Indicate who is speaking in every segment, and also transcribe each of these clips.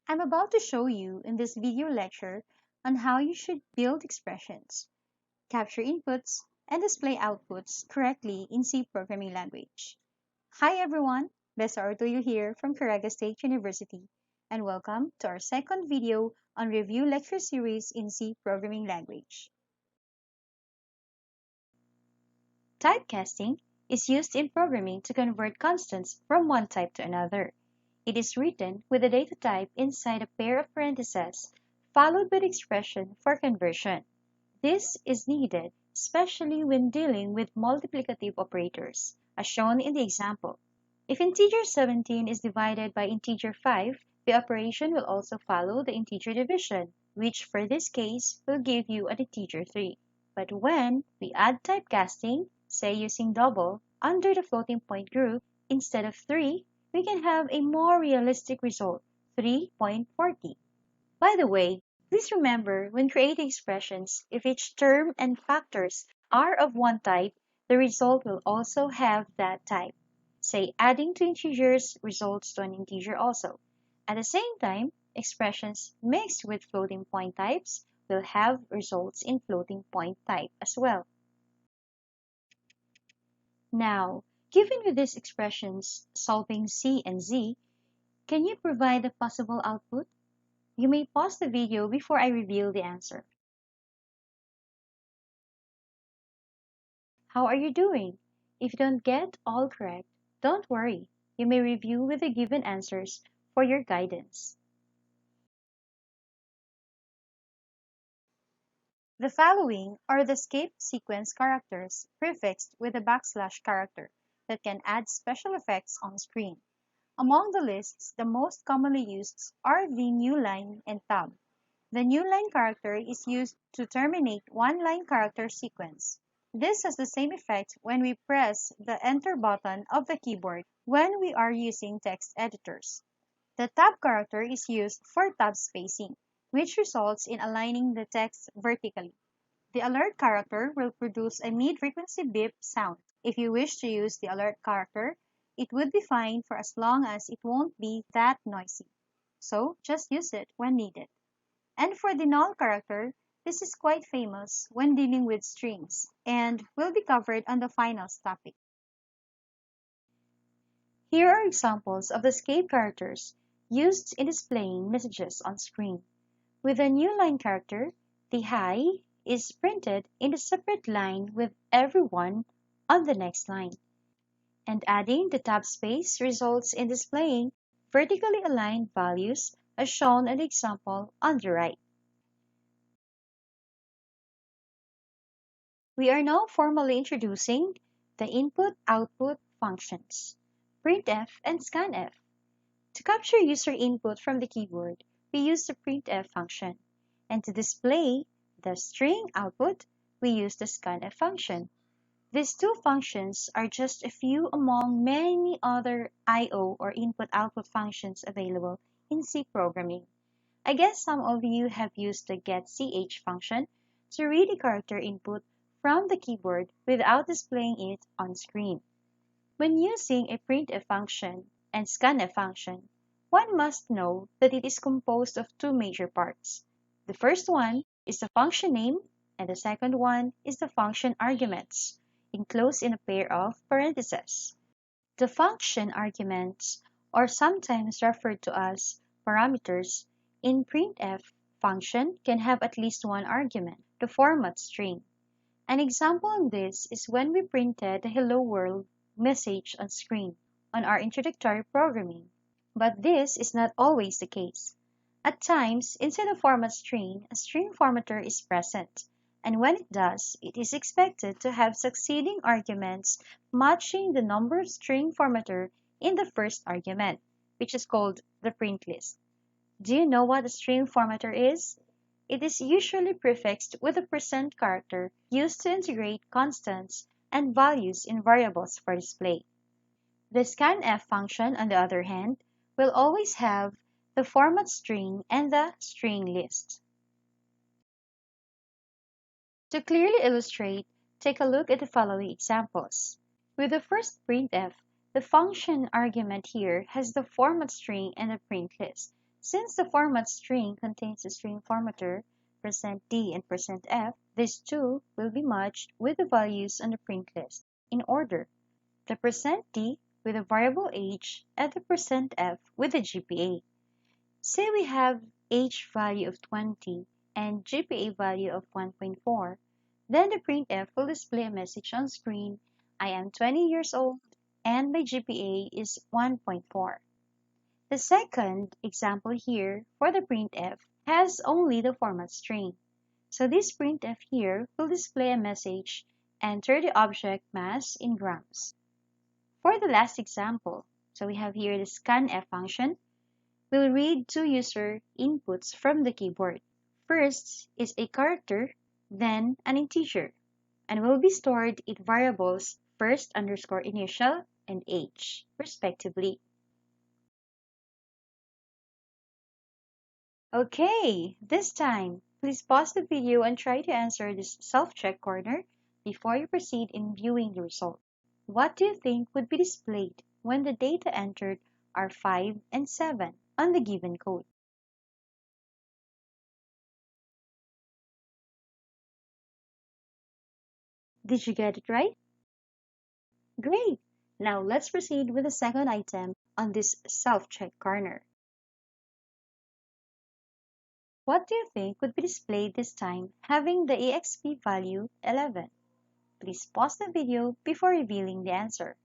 Speaker 1: I'm about to show you in this video lecture on how you should build expressions, capture inputs, and display outputs correctly in C programming language. Hi everyone, Besa Ortuyo here from Caraga State University, and welcome to our second video on review lecture series in C programming language. Typecasting is used in programming to convert constants from one type to another. It is written with the data type inside a pair of parentheses, followed by the expression for conversion. This is needed especially when dealing with multiplicative operators, as shown in the example. If integer 17 is divided by integer 5, the operation will also follow the integer division, which for this case will give you an integer 3. But when we add typecasting, say using double, under the floating point group, instead of 3, we can have a more realistic result, 3.40. By the way, please remember when creating expressions, if each term and factors are of one type, the result will also have that type. Say adding two integers results to an integer also. At the same time, expressions mixed with floating point types will have results in floating point type as well. Now, given with these expressions solving C and Z, can you provide a possible output? You may pause the video before I reveal the answer. How are you doing? If you don't get all correct, don't worry. You may review with the given answers for your guidance. The following are the escape sequence characters prefixed with a backslash character that can add special effects on screen. Among the lists, the most commonly used are the new line and tab. The new line character is used to terminate one line character sequence. This has the same effect when we press the enter button of the keyboard when we are using text editors. The tab character is used for tab spacing, which results in aligning the text vertically. The alert character will produce a mid-frequency beep sound. If you wish to use the alert character, it would be fine for as long as it won't be that noisy. So just use it when needed. And for the null character, this is quite famous when dealing with strings and will be covered on the finals topic. Here are examples of the escape characters used in displaying messages on screen. With the new line character, the hi is printed in a separate line with everyone on the next line. And adding the tab space results in displaying vertically aligned values as shown in the example on the right. We are now formally introducing the input-output functions, printf and scanf. To capture user input from the keyboard, we use the printf function, and to display the string output, we use the scanf function. These two functions are just a few among many other I/O or input-output functions available in C programming. I guess some of you have used the getCh function to read a character input from the keyboard without displaying it on screen. When using a printf function and scanf function, one must know that it is composed of two major parts. The first one is the function name, and the second one is the function arguments, enclosed in a pair of parentheses. The function arguments, or sometimes referred to as parameters, in printf function can have at least one argument, the format string. An example of this is when we printed the Hello World message on screen on our introductory programming. But this is not always the case. At times, instead of format string, a string formatter is present, and when it does, it is expected to have succeeding arguments matching the number of string formatter in the first argument, which is called the print list. Do you know what a string formatter is? It is usually prefixed with a % character used to integrate constants and values in variables for display. The scanf function, on the other hand, will always have the format string and the string list. To clearly illustrate, take a look at the following examples. With the first printf, the function argument here has the format string and the print list. Since the format string contains the string formatter %d and %f, these two will be matched with the values on the print list in order. The %d with the variable age and the %f with the GPA. Say we have age value of 20 and GPA value of 1.4, then the printf will display a message on screen, I am 20 years old and my GPA is 1.4. The second example here for the printf has only the format string. So this printf here will display a message, enter the object mass in grams. For the last example, so we have here the scanf function, will read two user inputs from the keyboard. First is a character, then an integer, and will be stored in variables first underscore initial and age, respectively. Okay, this time, please pause the video and try to answer this self-check corner before you proceed in viewing the result. What do you think would be displayed when the data entered are 5 and 7 on the given code? Did you get it right? Great! Now let's proceed with the second item on this self-check corner. What do you think would be displayed this time having the EXP value 11? Please pause the video before revealing the answer.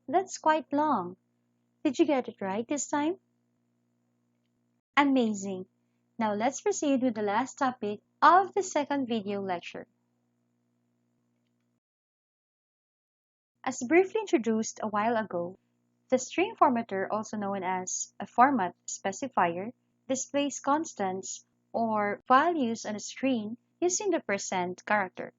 Speaker 1: That's quite long. Did you get it right this time? Amazing! Now let's proceed with the last topic of the second video lecture. As briefly introduced a while ago, the string formatter, also known as a format specifier, displays constants or values on a screen using the % character.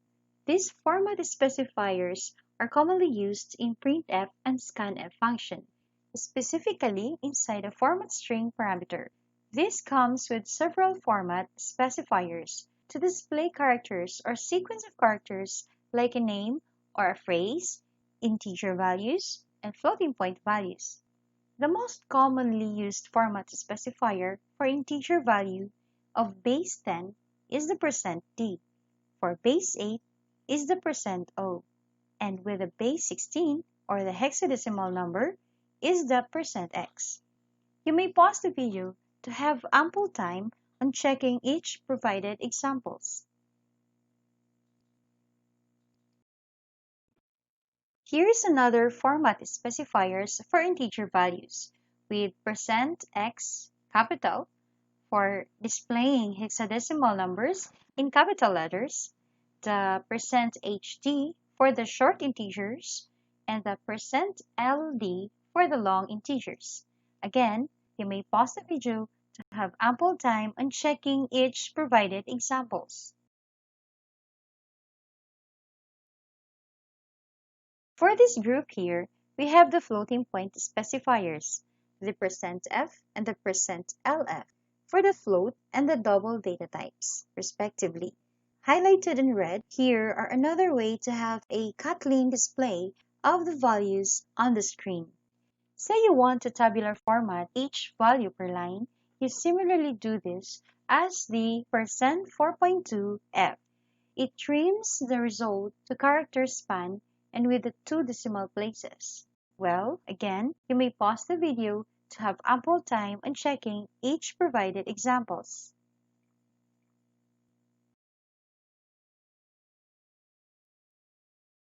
Speaker 1: These format specifiers are commonly used in printf and scanf function, specifically inside a format string parameter. This comes with several format specifiers to display characters or sequence of characters like a name or a phrase, integer values, and floating point values. The most commonly used format specifier for integer value of base 10 is the %d, for base 8 is the %o, and with the base 16, or the hexadecimal number, is the %x. You may pause the video to have ample time on checking each provided examples. Here is another format specifiers for integer values with %x capital for displaying hexadecimal numbers in capital letters, the %hd for the short integers, and the %ld for the long integers. Again, you may pause the video to have ample time on checking each provided examples. For this group here, we have the floating point specifiers, the %f and the %lf, for the float and the double data types, respectively. Highlighted in red here are another way to have a cut-line display of the values on the screen. Say you want to tabular format each value per line, you similarly do this as the %4.2f. It trims the result to character span and with the 2 decimal places. Well, again, you may pause the video to have ample time on checking each provided examples.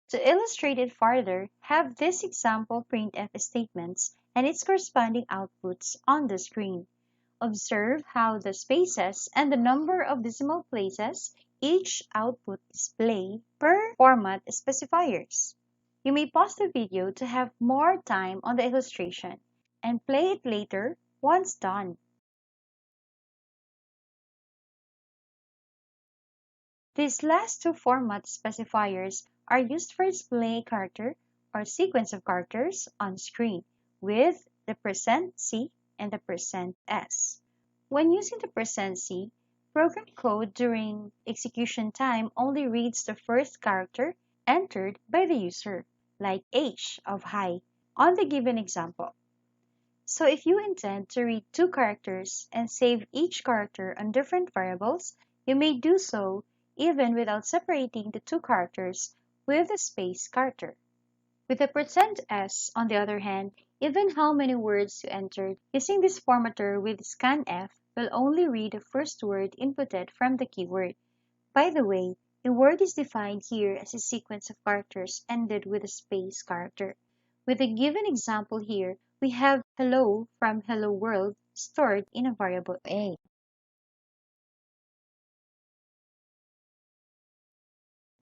Speaker 1: To illustrate it further, have this example printf statements and its corresponding outputs on the screen. Observe how the spaces and the number of decimal places each output display per format specifiers. You may pause the video to have more time on the illustration and play it later once done. These last two format specifiers are used for display character or sequence of characters on screen with the %c and the %s. When using the %c, program code during execution time only reads the first character entered by the user. like H of high, on the given example. So if you intend to read two characters and save each character on different variables, you may do so even without separating the two characters with a space character. With the %s, on the other hand, even how many words you entered using this formatter with scanf will only read the first word inputted from the keyword. By the way, a word is defined here as a sequence of characters ended with a space character. With the given example here, we have hello from hello world stored in a variable a.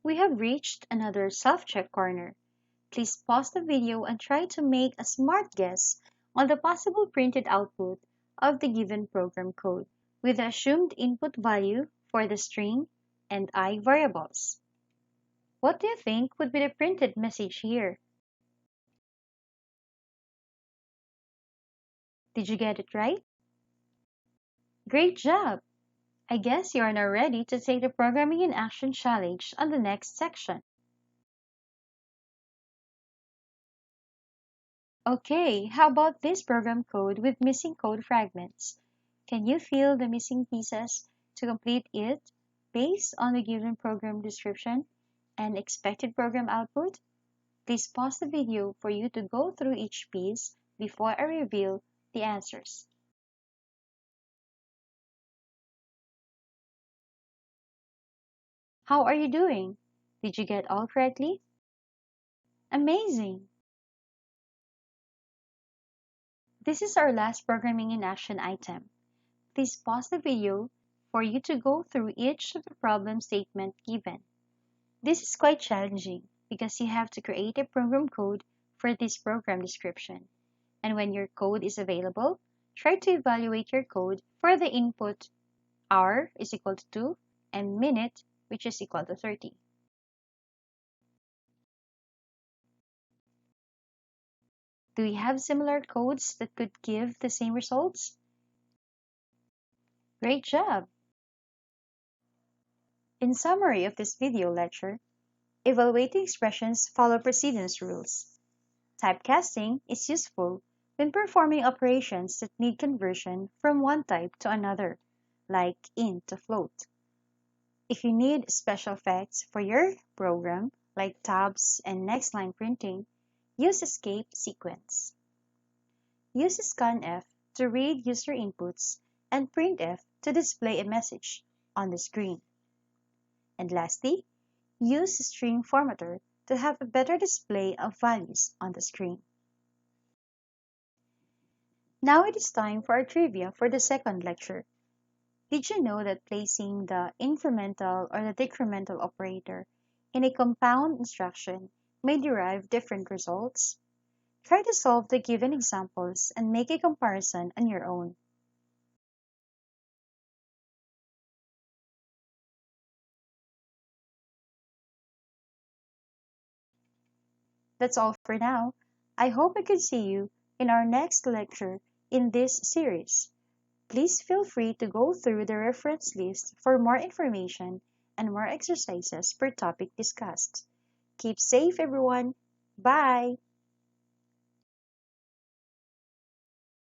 Speaker 1: We have reached another self-check corner. Please pause the video and try to make a smart guess on the possible printed output of the given program code with the assumed input value for the string and I variables. What do you think would be the printed message here? Did you get it right? Great job! I guess you are now ready to take the Programming in Action challenge on the next section. Okay, how about this program code with missing code fragments? Can you fill the missing pieces to complete it based on the given program description and expected program output? Please pause the video for you to go through each piece before I reveal the answers. How are you doing? Did you get all correctly? Amazing! This is our last Programming in Action item. Please pause the video for you to go through each of the problem statement given. This is quite challenging because you have to create a program code for this program description. And when your code is available, try to evaluate your code for the input hour is equal to 2 and minute which is equal to 30. Do we have similar codes that could give the same results? Great job! In summary of this video lecture, evaluating expressions follow precedence rules. Typecasting is useful when performing operations that need conversion from one type to another, like int to float. If you need special effects for your program, like tabs and next line printing, use escape sequence. Use scanf to read user inputs and printf to display a message on the screen. And lastly, use string formatter to have a better display of values on the screen. Now it is time for our trivia for the second lecture. Did you know that placing the incremental or the decremental operator in a compound instruction may derive different results? Try to solve the given examples and make a comparison on your own. That's all for now. I hope I could see you in our next lecture in this series. Please feel free to go through the reference list for more information and more exercises per topic discussed. Keep safe, everyone. Bye!